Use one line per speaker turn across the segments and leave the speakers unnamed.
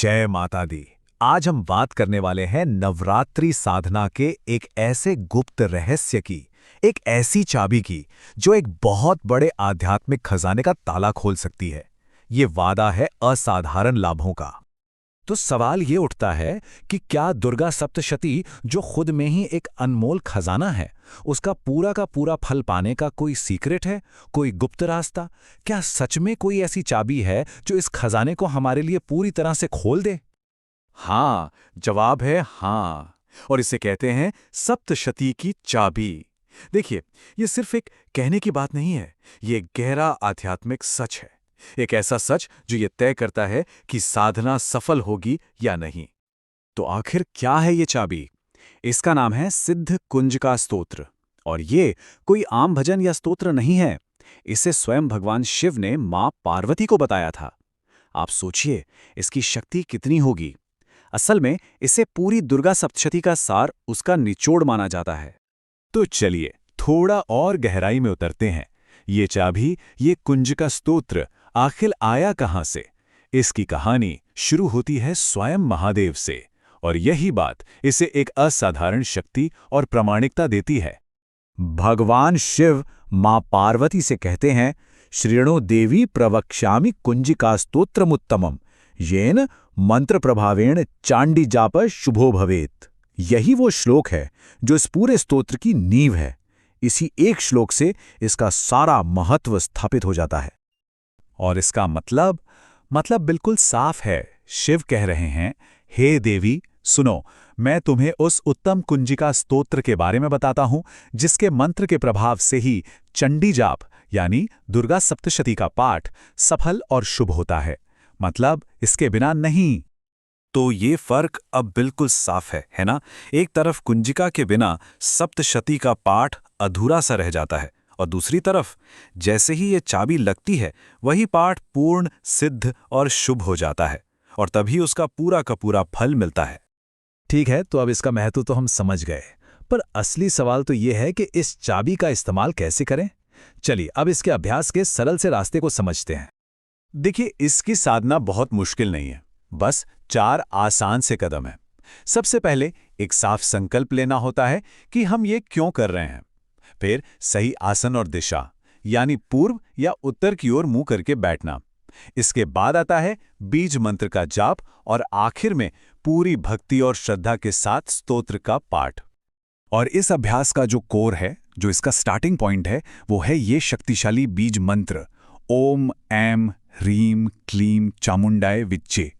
जय माता दी। आज हम बात करने वाले हैं नवरात्रि साधना के एक ऐसे गुप्त रहस्य की, एक ऐसी चाबी की जो एक बहुत बड़े आध्यात्मिक खजाने का ताला खोल सकती है। ये वादा है असाधारण लाभों का। तो सवाल ये उठता है कि क्या दुर्गा सप्तशती, जो खुद में ही एक अनमोल खजाना है, उसका पूरा का पूरा फल पाने का कोई सीक्रेट है, कोई गुप्त रास्ता? क्या सच में कोई ऐसी चाबी है जो इस खजाने को हमारे लिए पूरी तरह से खोल दे?
हाँ, जवाब है हाँ। और इसे कहते हैं सप्तशती की चाबी। देखिए, ये सिर्फ एक कहने की बात नहीं है, ये एक गहरा आध्यात्मिक सच है। एक ऐसा सच जो ये तय करता है कि साधना सफल होगी या नहीं। तो आखिर क्या है ये चाबी? इसका नाम है सिद्ध कुंजिका स्तोत्र। और ये कोई आम भजन या स्तोत्र नहीं है। इसे स्वयं भगवान शिव ने मां पार्वती को बताया था। आप सोचिए, इसकी शक्ति कितनी होगी। असल में इसे पूरी दुर्गा सप्तशती का सार, उसका निचोड़ माना जाता है।
तो चलिए थोड़ा और गहराई में उतरते हैं। ये चाबी, ये कुंजिका स्तोत्र आखिर आया कहां से? इसकी कहानी शुरू होती है स्वयं महादेव से, और यही बात इसे एक असाधारण शक्ति और प्रामाणिकता देती है। भगवान शिव मां पार्वती से कहते हैं, श्रेणो देवी प्रवक्ष्यामि कुंजिका स्तोत्रमुत्तमम येन मंत्र प्रभावेण चांडी जाप शुभो भवेत। यही वो श्लोक है जो इस पूरे स्तोत्र की नींव है। इसी एक श्लोक से इसका सारा महत्व स्थापित हो जाता है। और इसका मतलब बिल्कुल साफ है। शिव कह रहे हैं, हे देवी सुनो, मैं तुम्हें उस उत्तम कुंजिका स्तोत्र के बारे में बताता हूं जिसके मंत्र के प्रभाव से ही चंडी जाप यानी दुर्गा सप्तशती का पाठ सफल और शुभ होता है। मतलब इसके बिना नहीं।
तो ये फर्क अब बिल्कुल साफ है ना? एक तरफ कुंजिका के बिना सप्तशती का पाठ अधूरा सा रह जाता है, और दूसरी तरफ जैसे ही ये चाबी लगती है, वही पाठ पूर्ण, सिद्ध और शुभ हो जाता है, और तभी उसका पूरा का पूरा फल मिलता है।
ठीक है, तो अब इसका महत्व तो हम समझ गए, पर असली सवाल तो ये है कि इस चाबी का इस्तेमाल कैसे करें। चलिए अब इसके अभ्यास के सरल से रास्ते को समझते हैं।
देखिए, इसकी साधना बहुत मुश्किल नहीं है, बस 4 आसान से कदम हैं। सबसे पहले एक साफ संकल्प लेना होता है कि हम ये क्यों कर रहे हैं। फिर सही आसन और दिशा, यानी पूर्व या उत्तर की ओर मुंह करके बैठना। इसके बाद आता है बीज मंत्र का जाप, और आखिर में पूरी भक्ति और श्रद्धा के साथ स्तोत्र का पाठ। और इस अभ्यास का जो कोर है, जो इसका स्टार्टिंग पॉइंट है, वो है ये शक्तिशाली बीज मंत्र ओम ऐं ह्रीं क्लीं चामुंडाय विच्चे।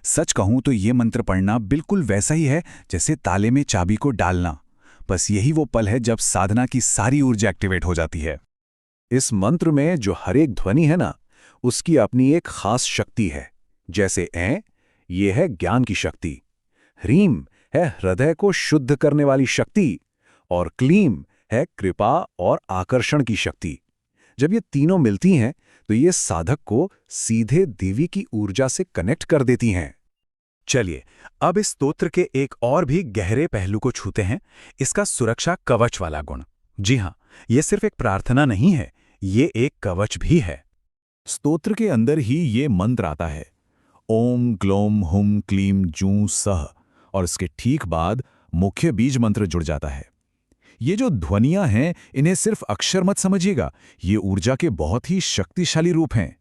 सच कहूं तो ये मंत्र पढ़ना बिल्कुल वैसा ही है जैसे ताले में चाबी को डालना। बस यही वो पल है जब साधना की सारी ऊर्जा एक्टिवेट हो जाती है। इस मंत्र में जो हर एक ध्वनि है ना, उसकी अपनी एक खास शक्ति है। जैसे ऐं, ये है ज्ञान की शक्ति। ह्रीं है हृदय को शुद्ध करने वाली शक्ति, और क्लीं है कृपा और आकर्षण की शक्ति। जब ये तीनों मिलती हैं तो ये साधक को सीधे देवी की ऊर्जा से कनेक्ट कर देती हैं। चलिए अब इस स्तोत्र के एक और भी गहरे पहलू को छूते हैं, इसका सुरक्षा कवच वाला गुण। जी हां, ये सिर्फ एक प्रार्थना नहीं है, ये एक कवच भी है। स्तोत्र के अंदर ही ये मंत्र आता है, ओम ग्लोम हुम क्लीम जूं सह, और इसके ठीक बाद मुख्य बीज मंत्र जुड़ जाता है। ये जो ध्वनियां हैं, इन्हें सिर्फ अक्षर मत समझिएगा, ये ऊर्जा के बहुत ही शक्तिशाली रूप हैं।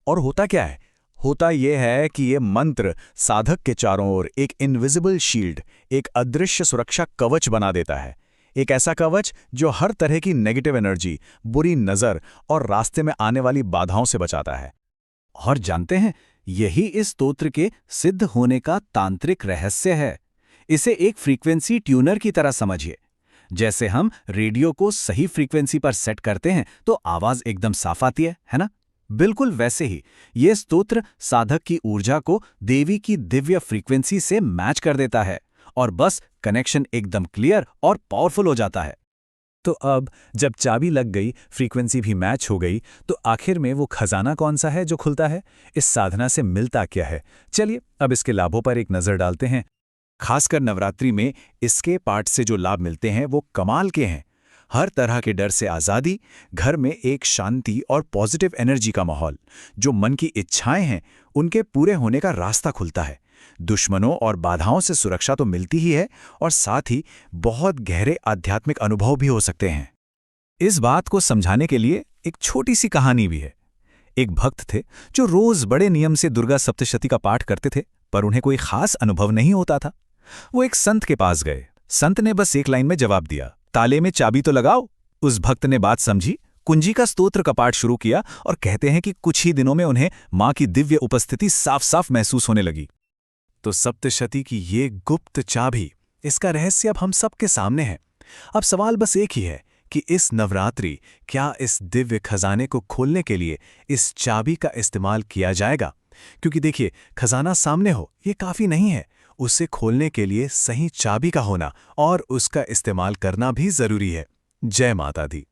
और होता क्या है? होता यह है कि ये मंत्र साधक के चारों ओर एक इनविजिबल शील्ड, एक अदृश्य सुरक्षा कवच बना देता है। एक ऐसा कवच जो हर तरह की नेगेटिव एनर्जी, बुरी नज़र और रास्ते में आने वाली बाधाओं से बचाता है। और जानते हैं, यही इस स्तोत्र के सिद्ध होने का तांत्रिक रहस्य है। इसे एक फ्रीक्वेंसी ट्यूनर की तरह समझिए। जैसे हम रेडियो को सही फ्रीक्वेंसी पर सेट करते हैं तो आवाज एकदम साफ आती है ना? बिल्कुल वैसे ही ये स्तोत्र साधक की ऊर्जा को देवी की दिव्य फ्रीक्वेंसी से मैच कर देता है, और बस कनेक्शन एकदम क्लियर और पावरफुल हो जाता है। तो अब जब चाबी लग गई, फ्रीक्वेंसी भी मैच हो गई, तो आखिर में वो खजाना कौन सा है जो खुलता है? इस साधना से मिलता क्या है? चलिए अब इसके लाभों पर एक नजर डालते हैं। खासकर नवरात्रि में इसके पाठ से जो लाभ मिलते हैं वो कमाल के हैं। हर तरह के डर से आज़ादी, घर में एक शांति और पॉजिटिव एनर्जी का माहौल। जो मन की इच्छाएं हैं उनके पूरे होने का रास्ता खुलता है। दुश्मनों और बाधाओं से सुरक्षा तो मिलती ही है और साथ ही बहुत गहरे आध्यात्मिक अनुभव भी हो सकते हैं। इस बात को समझाने के लिए एक छोटी सी कहानी भी है। एक भक्त थे जो रोज बड़े नियम से दुर्गा सप्तशती का पाठ करते थे, पर उन्हें कोई खास अनुभव नहीं होता था। वो एक संत के पास गए। संत ने बस एक लाइन में जवाब दिया, ताले में चाबी तो लगाओ। उस भक्त ने बात समझी, कुंजी का स्तोत्र का पाठ शुरू किया और कहते हैं कि कुछ ही दिनों में उन्हें मां की दिव्य उपस्थिति साफ साफ महसूस होने लगी। तो सप्तशती की ये गुप्त चाबी, इसका रहस्य अब हम सबके सामने है। अब सवाल बस एक ही है कि इस नवरात्रि क्या इस दिव्य खजाने को खोलने के लिए इस चाबी का इस्तेमाल किया जाएगा? क्योंकि देखिए, खजाना सामने हो ये काफी नहीं है, उसे खोलने के लिए सही चाबी का होना और उसका इस्तेमाल करना भी जरूरी है। जय माता दी।